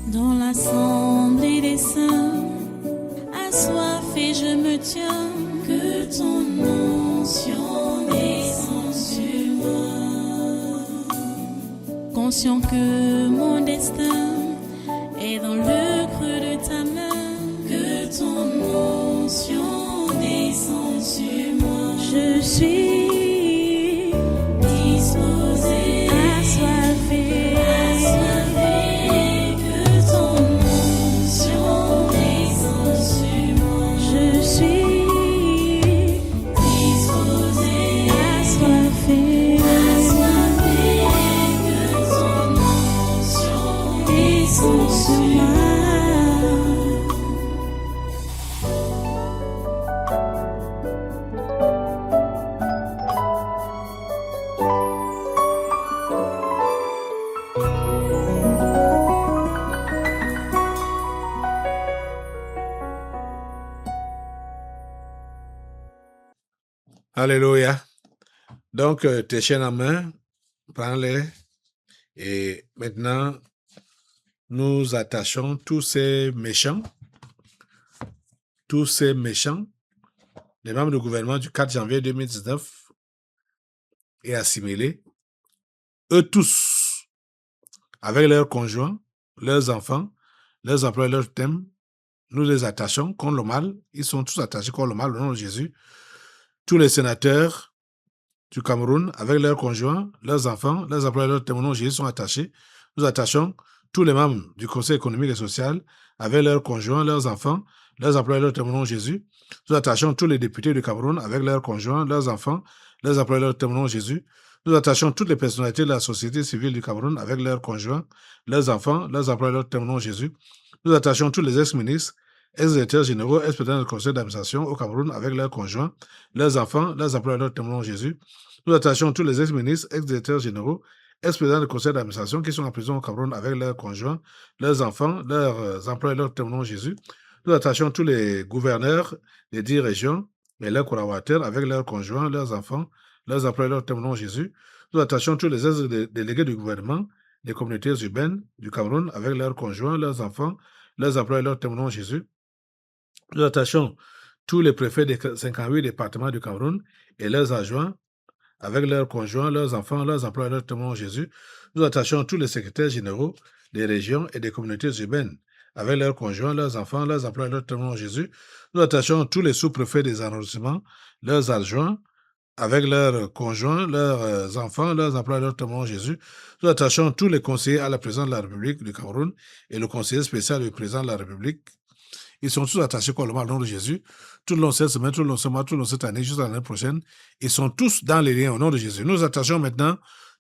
Dans l'assemblée des saints, assoiffé je me tiens, que ton onction descende sur moi. Conscient que mon destin est dans le creux de ta main, que ton onction descende sur moi. Je suis disposé, assoiffé, que ton onction descende sur moi. Je suis disposé, assoiffé, que ton onction descende sur moi. Alléluia. Donc, tes chaînes en main, prends-les. Et maintenant, nous attachons tous ces méchants, les membres du gouvernement du 4 janvier 2019 et assimilés, eux tous, avec leurs conjoints, leurs enfants, leurs emplois, leurs thèmes, nous les attachons contre le mal. Ils sont tous attachés contre le mal au nom de Jésus. Tous les sénateurs du Cameroun, avec leurs conjoints, leurs enfants, leurs emplois, leurs thèmes au nom de Jésus sont attachés. Nous attachons tous les membres du Conseil économique et social, avec leurs conjoints, leurs enfants, leurs emplois, leurs thèmes au nom de Jésus. Nous attachons tous les députés du Cameroun, avec leurs conjoints, leurs enfants, leurs emplois, leurs thèmes au nom de Jésus. Nous attachons toutes les personnalités de la société civile du Cameroun, avec leurs conjoints, leurs enfants, leurs emplois, leurs thèmes au nom de Jésus. Nous attachons tous les ex-ministres, ex-directeurs généraux, ex-présidents du conseil d'administration au Cameroun avec leurs conjoints, leurs enfants, leurs emplois, leurs témoins en Jésus. Nous attachons tous les ex-ministres, ex-directeurs généraux, ex-présidents du conseil d'administration qui sont en prison au Cameroun avec leurs conjoints, leurs enfants, leurs emplois, leurs témoins en Jésus. Nous attachons tous les gouverneurs des 10 régions et leurs collaborateurs avec leurs conjoints, leurs enfants, leurs emplois, leurs témoins en Jésus. Nous attachons tous les ex-délégués du gouvernement des communautés urbaines du Cameroun avec leurs conjoints, leurs enfants, leurs emplois, leurs témoins en Jésus. Nous attachons tous les préfets des 58 départements du Cameroun et leurs adjoints avec leurs conjoints, leurs enfants, leurs emplois, leurs témoins en Jésus. Nous attachons tous les secrétaires généraux des régions et des communautés urbaines avec leurs conjoints, leurs enfants, leurs emplois, leurs témoins en Jésus. Nous attachons tous les sous-préfets des arrondissements, leurs adjoints avec leurs conjoints, leurs enfants, leurs emplois, leurs témoins en Jésus. Nous attachons tous les conseillers à la présidence de la République du Cameroun et le conseiller spécial du président de la République. Ils sont tous attachés contre le mal au nom de Jésus. Tout le long de cette semaine, tout le long de ce mois, tout le long de cette année, jusqu'à l'année prochaine. Ils sont tous dans les liens au nom de Jésus. Nous attachons maintenant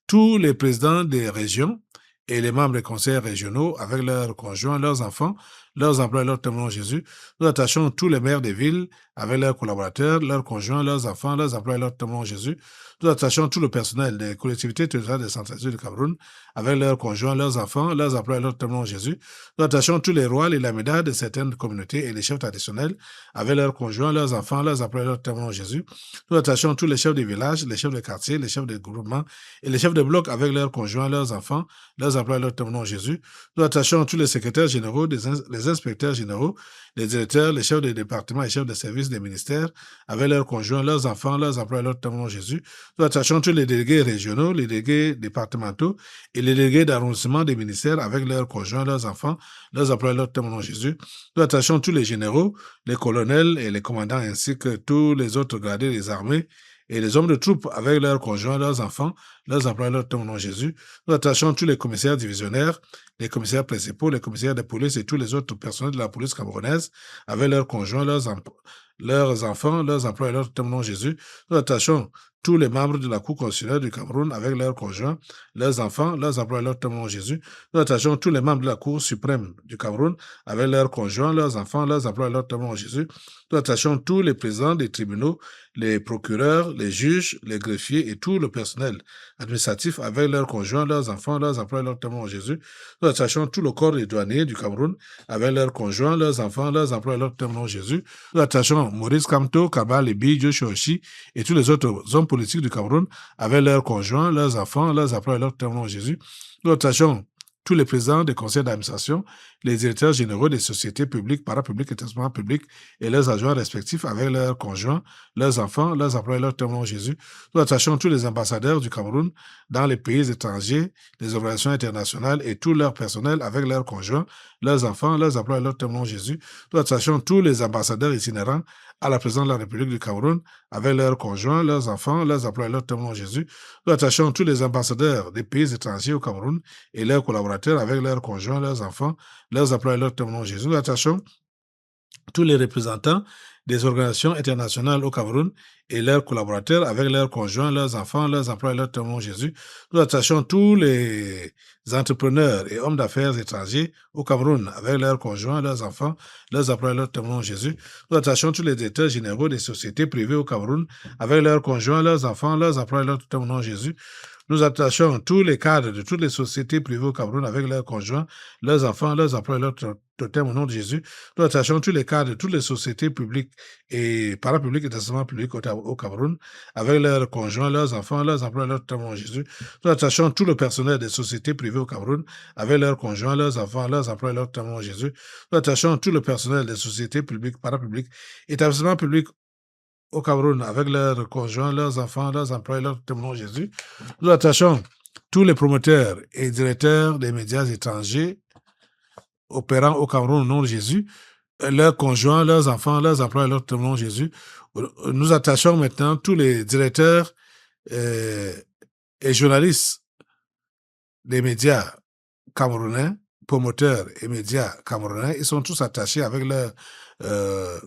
tous les présidents des régions et les membres des conseils régionaux avec leurs conjoints, leurs enfants, leurs emplois, leurs témoins en Jésus. Nous attachons tous les maires des villes avec leurs collaborateurs, leurs conjoints, leurs enfants, leurs emplois, leurs témoins en Jésus. Nous attachons tout le personnel des collectivités territoriales décentralisées du Cameroun avec leurs conjoints, leurs enfants, leurs emplois, leurs témoins en Jésus. Nous attachons tous les rois et la médaille de certaines communautés et les chefs traditionnels avec leurs conjoints, leurs enfants, leurs emplois, leurs témoins en Jésus. Nous attachons tous les chefs de village, les chefs de quartier, les chefs de groupement et les chefs de bloc avec leurs conjoints, leurs enfants, leurs emplois, leurs témoins en Jésus. Nous attachons tous les secrétaires généraux, les inspecteurs généraux, les directeurs, les chefs de département et chefs de service des ministères avec leurs conjoints, leurs enfants, leurs emplois, leurs témoins en Jésus. Nous attachons tous les délégués régionaux, les délégués départementaux et les délégués d'arrondissement des ministères avec leurs conjoints, leurs enfants, leurs emplois, leurs témoins en Jésus. Nous attachons tous les généraux, les colonels et les commandants ainsi que tous les autres gradés des armées et les hommes de troupes avec leurs conjoints, leurs enfants, leurs emplois, leurs témoins en Jésus. Nous attachons tous les commissaires divisionnaires, les commissaires principaux, les commissaires de police et tous les autres personnels de la police camerounaise avec leurs conjoints, leurs enfants, leurs emplois et leurs témoins en Jésus. Nous attachons tous les membres de la Cour constitutionnelle du Cameroun avec leurs conjoints, leurs enfants, leurs emplois et leurs témoins en Jésus. Nous attachons tous les membres de la Cour suprême du Cameroun avec leurs conjoints, leurs enfants, leurs emplois et leurs témoins en Jésus. Nous attachons tous les présidents des tribunaux, les procureurs, les juges, les greffiers et tout le personnel administratif avec leurs conjoints, leurs enfants, leurs emplois et leurs témoins en Jésus. Nous attachons tout le corps des douaniers du Cameroun avec leurs conjoints, leurs enfants, leurs emplois et leurs témoins en Jésus. Nous attachons Maurice Kamto, Kabal Ebi, Joshua Oshi et tous les autres hommes politiques du Cameroun avec leurs conjoints, leurs enfants, leurs emplois et leurs témoins en Jésus. Nous attachons tous les présidents des conseils d'administration, les directeurs généraux des sociétés publiques, parapubliques, établissements publics et leurs adjoints respectifs avec leurs conjoints, leurs enfants, leurs employés, leurs témoins Jésus. Nous attachons tous les ambassadeurs du Cameroun dans les pays étrangers, les organisations internationales et tout leur personnel avec leurs conjoints, leurs enfants, leurs employés, leurs témoins Jésus. Nous attachons tous les ambassadeurs itinérants à la présidence de la République du Cameroun avec leurs conjoints, leurs enfants, leurs employés, leurs témoins Jésus. Nous attachons tous les ambassadeurs des pays étrangers au Cameroun et leurs collaborateurs avec leurs conjoints, leurs enfants, leurs employés, leurs témoins Jésus. Nous attachons tous les représentants des organisations internationales au Cameroun et leurs collaborateurs avec leurs conjoints, leurs enfants, leurs employés, leurs témoins Jésus. Nous attachons tous les entrepreneurs et hommes d'affaires étrangers au Cameroun avec leurs conjoints, leurs enfants, leurs employés, leurs témoins Jésus. Nous attachons tous les directeurs généraux des sociétés privées au Cameroun avec leurs conjoints, leurs enfants, leurs employés, leurs témoins Jésus. Nous attachons tous les cadres de toutes les sociétés privées au Cameroun avec leurs conjoints, leurs enfants, leurs employés, leurs totems au nom de Jésus. Nous attachons tous les cadres de toutes les sociétés publiques et parapubliques et établissements publics au Cameroun avec leurs conjoints, leurs enfants, leurs employés, leurs totems au nom de Jésus. Nous attachons tout le personnel des sociétés privées au Cameroun avec leurs conjoints, leurs enfants, leurs employés, leurs totems au nom de Jésus. Nous attachons tout le personnel des sociétés publiques, parapubliques, établissements publics au Cameroun avec leurs conjoints, leurs enfants, leurs employés, leurs témoins Jésus. Nous attachons tous les promoteurs et directeurs des médias étrangers opérant au Cameroun au nom de Jésus, leurs conjoints, leurs enfants, leurs employés, leurs témoins Jésus. Nous attachons maintenant tous les directeurs et journalistes des médias camerounais, promoteurs et médias camerounais. Ils sont tous attachés avec leurs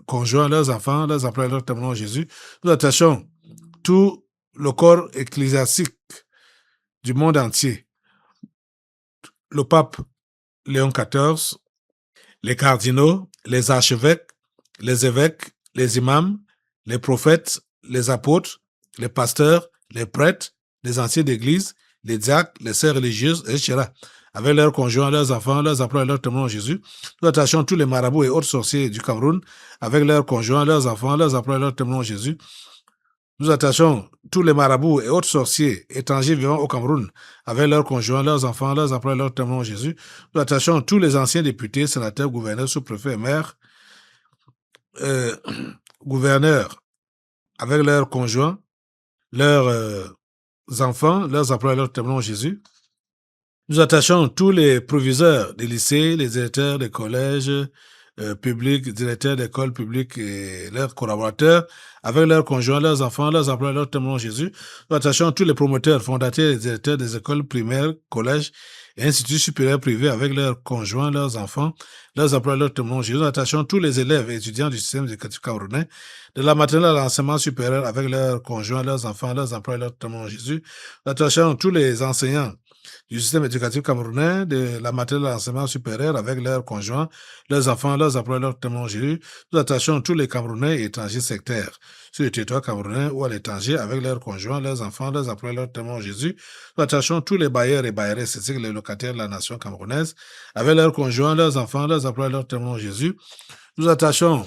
conjoints, leurs enfants, leurs employés, leurs témoins Jésus. Nous attachons tout le corps ecclésiastique du monde entier. Le pape Léon XIV, les cardinaux, les archevêques, les évêques, les imams, les prophètes, les apôtres, les pasteurs, les prêtres, les anciens d'église, les diacres, les sœurs religieuses, etc. Avec leurs conjoints, leurs enfants, leurs employés, leurs témoins Jésus. Nous attachons tous les marabouts et autres sorciers du Cameroun avec leurs conjoints, leurs enfants, leurs employés, leurs témoins Jésus. Nous attachons tous les marabouts et autres sorciers étrangers vivant au Cameroun avec leurs conjoints, leurs enfants, leurs employés, leurs témoins Jésus. Nous attachons tous les anciens députés, sénateurs, gouverneurs, sous-préfets et maires, gouverneurs avec leurs conjoints, leurs enfants, leurs employés, leurs témoins Jésus. Nous attachons tous les proviseurs des lycées, les directeurs des collèges publics, directeurs d'écoles publiques et leurs collaborateurs, avec leurs conjoints, leurs enfants, leurs employés, leurs témoins Jésus. Nous attachons tous les promoteurs, fondateurs et directeurs des écoles primaires, collèges et instituts supérieurs privés avec leurs conjoints, leurs enfants, leurs employés, leurs témoins Jésus. Nous attachons tous les élèves et étudiants du système éducatif camerounais, de la maternelle à l'enseignement supérieur avec leurs conjoints, leurs enfants, leurs employés, leurs témoins Jésus. Nous attachons tous les enseignants du système éducatif camerounais, de la maternelle à l'enseignement supérieur avec leurs conjoints, leurs enfants, leurs employés, leurs témoins Jésus. Nous attachons tous les Camerounais et étrangers sectaires sur le territoire camerounais ou à l'étranger avec leurs conjoints, leurs enfants, leurs employés, leurs témoins Jésus. Nous attachons tous les bailleurs et bailleresses, c'est-à-dire les locataires de la nation camerounaise, avec leurs conjoints, leurs enfants, leurs employés, leurs témoins Jésus. Nous attachons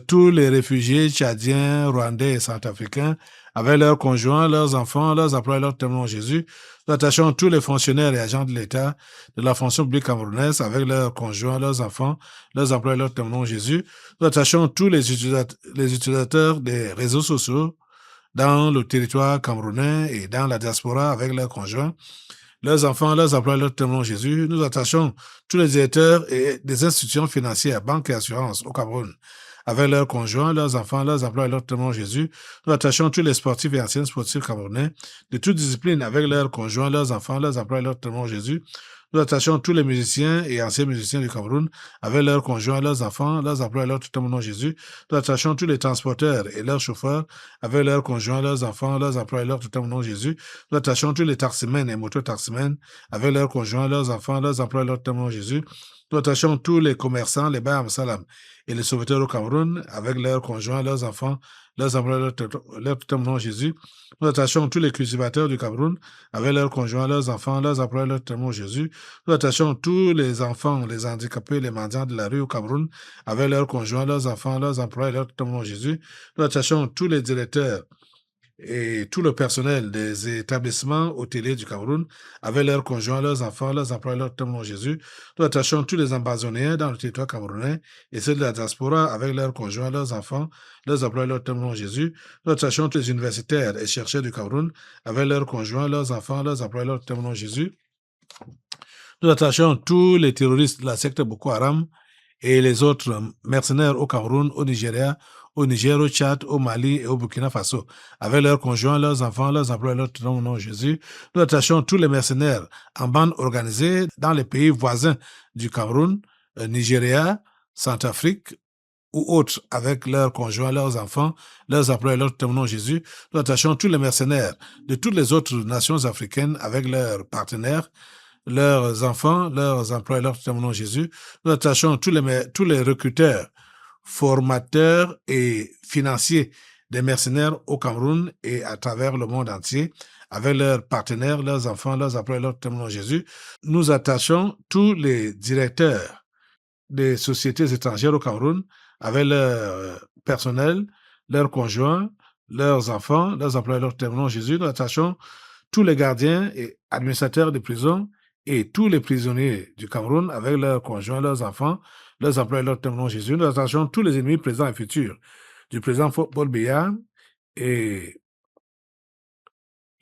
tous les réfugiés tchadiens, rwandais et centrafricains avec leurs conjoints, leurs enfants, leurs employés, leurs témoins Jésus. Nous attachons tous les fonctionnaires et agents de l'État de la fonction publique camerounaise avec leurs conjoints, leurs enfants, leurs employés, leurs témoins Jésus. Nous attachons tous les utilisateurs des réseaux sociaux dans le territoire camerounais et dans la diaspora avec leurs conjoints, leurs enfants, leurs employés, leurs témoins Jésus. Nous attachons tous les directeurs et des institutions financières, banques et assurances au Cameroun avec leurs conjoints, leurs enfants, leurs employés, leurs témoins Jésus. Nous attachons tous les sportifs et anciens sportifs camerounais de toutes disciplines avec leurs conjoints, leurs enfants, leurs employés, leurs témoins Jésus. Nous attachons tous les musiciens et anciens musiciens du Cameroun avec leurs conjoints, leurs enfants, leurs employés, leurs témoins Jésus. Nous attachons tous les transporteurs et leurs chauffeurs avec leurs conjoints, leurs enfants, leurs employés, leurs témoins Jésus. Nous attachons tous les taximens et mototaximens avec leurs conjoints, leurs enfants, leurs employés, leurs témoins Jésus. Nous attachons tous les commerçants, les Bayam Salam et les sauveteurs au Cameroun avec leurs conjoints, leurs enfants, leurs employés, leurs témoins Jésus. Nous attachons tous les cultivateurs du Cameroun avec leurs conjoints, leurs enfants, leurs employés, leurs témoins Jésus. Nous attachons tous les enfants, les handicapés, les mendiants de la rue au Cameroun avec leurs conjoints, leurs enfants, leurs employés, leurs témoins Jésus. Nous attachons tous les directeurs et tout le personnel des établissements hôteliers du Cameroun, avec leurs conjoints, leurs enfants, leurs employés, leurs témoins Jésus. Nous attachons tous les ambassadeurs dans le territoire camerounais et ceux de la diaspora avec leurs conjoints, leurs enfants, leurs employés, leurs témoins Jésus. Nous attachons tous les universitaires et chercheurs du Cameroun avec leurs conjoints, leurs enfants, leurs employés, leurs témoins Jésus. Nous attachons tous les terroristes de la secte Boko Haram et les autres mercenaires au Cameroun, au Nigeria, au Niger, au Tchad, au Mali et au Burkina Faso, avec leurs conjoints, leurs enfants, leurs employés, leurs nom, nom Jésus. Nous attachons tous les mercenaires en bande organisée dans les pays voisins du Cameroun, Nigeria, Centrafrique ou autres, avec leurs conjoints, leurs enfants, leurs employés, leurs nom Jésus. Nous attachons tous les mercenaires de toutes les autres nations africaines avec leurs partenaires, leurs enfants, leurs employés, leurs témoins Jésus. Nous attachons tous les recruteurs, formateurs et financiers des mercenaires au Cameroun et à travers le monde entier, avec leurs partenaires, leurs enfants, leurs employés, leurs témoins Jésus. Nous attachons tous les directeurs des sociétés étrangères au Cameroun, avec leur personnel, leurs conjoints, leurs enfants, leurs employés, leurs témoins Jésus. Nous attachons tous les gardiens et administrateurs de prison et tous les prisonniers du Cameroun avec leurs conjoints, leurs enfants, leurs employés, leurs témoins Jésus. Nous attachons tous les ennemis présents et futurs du président Paul Biya et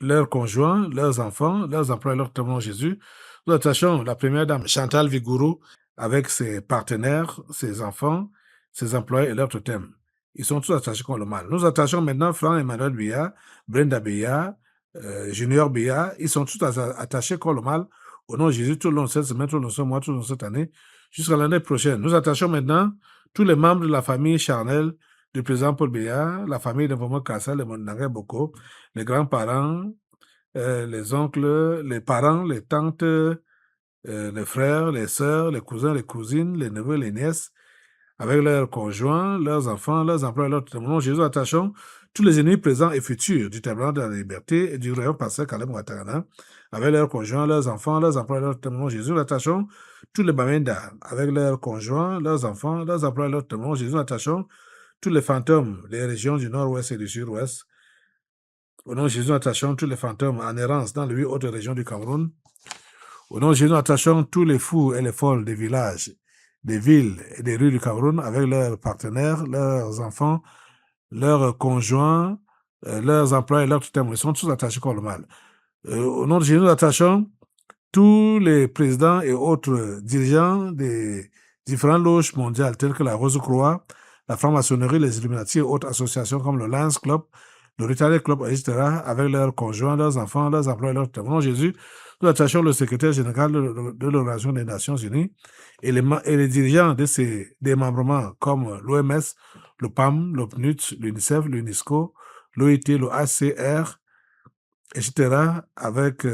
leurs conjoints, leurs enfants, leurs employés, leurs témoins Jésus. Nous attachons la première dame Chantal Vigourou avec ses partenaires, ses enfants, ses employés et leurs totems. Ils sont tous attachés contre le mal. Nous attachons maintenant Franck Emmanuel Biya, Brenda Biya, Junior Biya. Ils sont tous attachés contre le mal au nom de Jésus tout le long de cette semaine, tout le long de ce mois, tout le long de cette année, jusqu'à l'année prochaine. Nous attachons maintenant tous les membres de la famille charnelle du président Paul Biya, la famille de Momo Kassa, les Mondangé Boko, les grands-parents, les oncles, les parents, les tantes, les frères, les sœurs, les cousins, les cousines, les neveux, les nièces, avec leurs conjoints, leurs enfants, leurs emplois, leurs témoins. Jésus, attachons tous les ennemis présents et futurs du tabernacle de la liberté et du royaume pasteur Kalem Ouattara, avec leurs conjoints, leurs enfants, leurs emplois, leurs témoins. Jésus, attachons tous les Bamenda, avec leurs conjoints, leurs enfants, leurs emplois, leurs témoins. Jésus, attachons tous les fantômes des régions du nord-ouest et du sud-ouest. Au nom de Jésus, attachons tous les fantômes en errance dans les 8 autres régions du Cameroun. Au nom de Jésus, attachons tous les fous et les folles des villages, des villes et des rues du Cameroun avec leurs partenaires, leurs enfants, leurs conjoints, leurs emplois et leurs tutelles. Ils sont tous attachés contre le mal. Au nom de Jésus, nous attachons tous les présidents et autres dirigeants des différentes loges mondiales telles que la Rose-Croix, la franc-maçonnerie, les Illuminati et autres associations comme le Lions Club, le Rotary Club, etc., avec leurs conjoints, leurs enfants, leurs emplois et leurs tutelles. Au nom de Jésus, nous attachons le secrétaire général de l'Organisation des Nations Unies et les dirigeants de ces démembrements comme l'OMS, le PAM, le PNUD, l'UNICEF, l'UNESCO, l'OIT, le HCR, etc., avec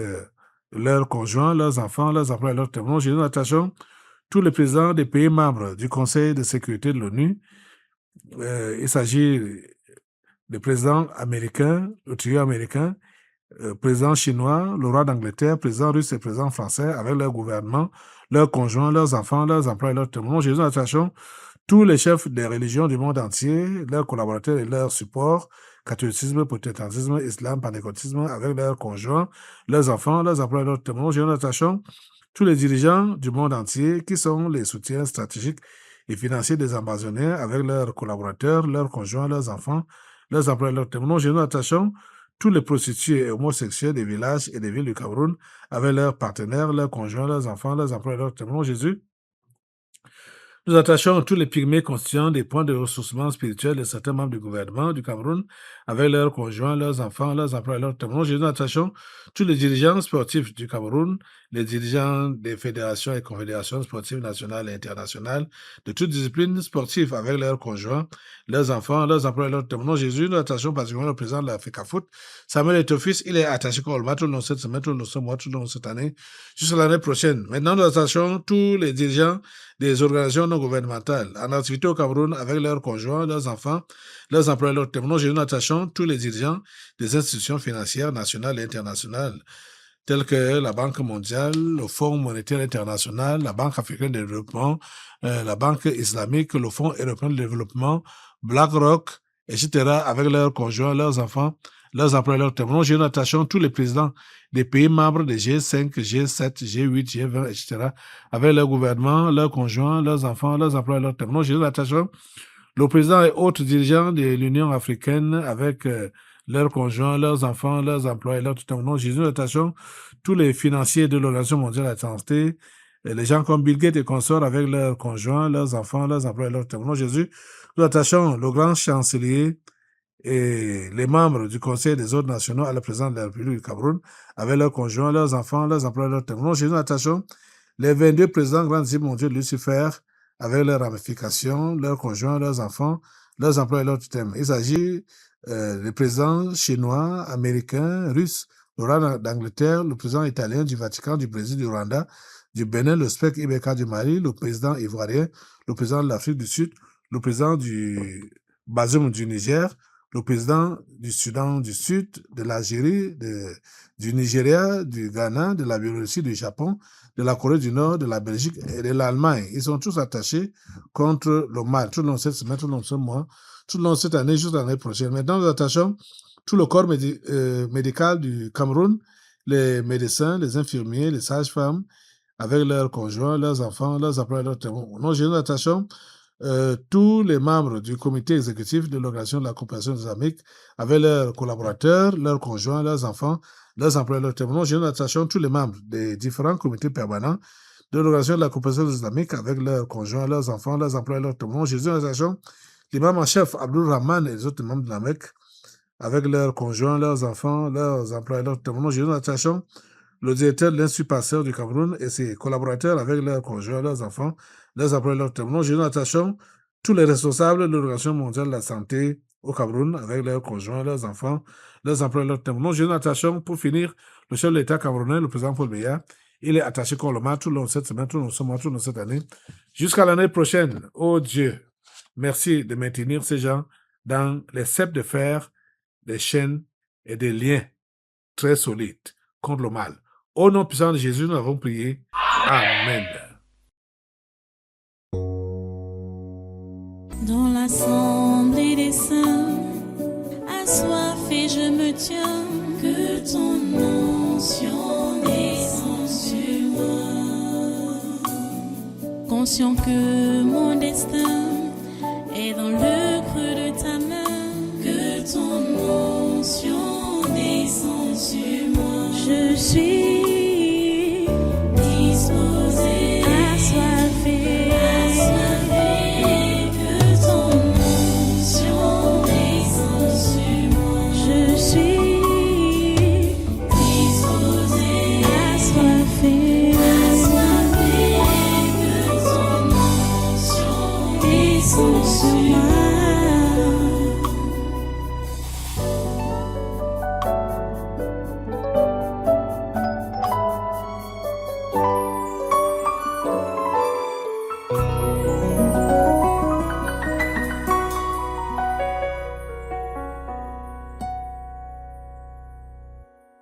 leurs conjoints, leurs enfants, leurs emplois et leurs témoins. Nous attachons tous les présidents des pays membres du Conseil de sécurité de l'ONU. Il s'agit des présidents américains, le trio américain, président chinois, le roi d'Angleterre, président russe et président français, avec leur gouvernement, leurs conjoints, leurs enfants, leurs emplois et leurs témoins. Nous attachons tous les chefs des religions du monde entier, leurs collaborateurs et leurs supports, catholicisme, protestantisme, islam, pentecôtisme, avec leurs conjoints, leurs enfants, leurs emplois et leurs témoins. Nous attachons tous les dirigeants du monde entier qui sont les soutiens stratégiques et financiers des ambassadeurs, avec leurs collaborateurs, leurs conjoints, leurs enfants, leurs emplois et leurs témoins. Nous attachons tous les prostituées et homosexuels des villages et des villes du Cameroun, avec leurs partenaires, leurs conjoints, leurs enfants, leurs emplois et leurs témoins. Jésus, nous attachons tous les pygmées constituant des points de ressourcement spirituel de certains membres du gouvernement du Cameroun, avec leurs conjoints, leurs enfants, leurs emplois et leurs témoins. Nous attachons tous les dirigeants sportifs du Cameroun, les dirigeants des fédérations et confédérations sportives nationales et internationales, de toutes disciplines sportives, avec leurs conjoints, leurs enfants, leurs emplois et leurs témoins. Jésus, nous attachons particulièrement le président de la FECAFOOT, Samuel Eto'o-Fils. Il est attaché contre le mal tout le long de cette semaine, tout le long de ce mois, tout le long de cette année, jusqu'à l'année prochaine. Maintenant, nous attachons tous les dirigeants des organisations non gouvernementales en activité au Cameroun avec leurs conjoints, leurs enfants, leurs emplois et leurs témoins. Nous attachons tous les dirigeants des institutions financières nationales et internationales, telles que la Banque mondiale, le Fonds monétaire international, la Banque africaine de développement, la Banque islamique, le Fonds européen de développement, BlackRock, etc., avec leurs conjoints, leurs enfants, leurs emplois et leurs témoins. Nous attachons tous les présidents des pays membres des G5, G7, G8, G20, etc., avec leur gouvernement, leurs conjoints, leurs enfants, leurs emplois et leurs témoins. Nous attachons le président et autres dirigeants de l'Union africaine avec leurs conjoints, leurs enfants, leurs emplois et leurs témoins. Nous attachons tous les financiers de l'Organisation mondiale de la santé, les gens comme Bill Gates et consorts avec leurs conjoints, leurs enfants, leurs emplois et leurs témoins. Nous attachons le grand chancelier et les membres du Conseil des ordres nationaux à la présidence de la République du Cameroun avec leurs conjoints, leurs enfants, leurs emplois et leurs témoins. Nous attachons les 22 présidents grands équipes mondiaux de Lucifer avec leurs ramifications, leurs conjoints, leurs enfants, leurs emplois et leurs thèmes. Il s'agit des présidents chinois, américains, russes, le roi d'Angleterre, le président italien, du Vatican, du Brésil, du Rwanda, du Bénin, le spec Ibeka du Mali, le président ivoirien, le président de l'Afrique du Sud, le président du Bazoum du Niger, le président du Soudan du Sud, de l'Algérie, du Nigeria, du Ghana, de la Biélorussie, du Japon, de la Corée du Nord, de la Belgique et de l'Allemagne. Ils sont tous attachés contre le mal, tout le long de cette semaine, tout le long de ce mois, tout le long de cette année, juste l'année prochaine. Maintenant, nous attachons tout le corps médical du Cameroun, les médecins, les infirmiers, les sages-femmes, avec leurs conjoints, leurs enfants, leurs emplois et leurs témoins. Nous attachons tous les membres du comité exécutif de l'Organisation de la coopération islamique avec leurs collaborateurs, leurs conjoints, leurs enfants, leurs emplois et leurs témoins. Nous attachons tous les membres des différents comités permanents de l'Organisation de la coopération islamique avec leurs conjoints, leurs enfants, leurs emplois et leurs témoins. Nous attachons l'imam en chef Abdul Rahman et les autres membres de la Mecque avec leurs conjoints, leurs enfants, leurs emplois et leurs témoins. Nous attachons le directeur de l'Institut Pasteur du Cameroun et ses collaborateurs avec leurs conjoints, leurs enfants, leurs emplois et leurs témoins. Nous attachons tous les responsables de l'Organisation mondiale de la santé au Cameroun avec leurs conjoints, leurs enfants, leurs emplois et leurs témoins. Nous attachons, pour finir, le chef de l'État camerounais, le président Paul Biya. Il est attaché comme le tout le long de cette semaine, tout le long de ce mois, tout le long de cette année, jusqu'à l'année prochaine. Oh Dieu, merci de maintenir ces gens dans les ceps de fer, des chaînes et des liens très solides contre le mal. Au nom puissant de Jésus, nous avons prié. Amen. Dans l'assemblée des saints, assoiffé je me tiens, que ton onction descende sur moi. Conscient que mon destin est dans le creux de ta main, que ton onction descende sur moi. Je suis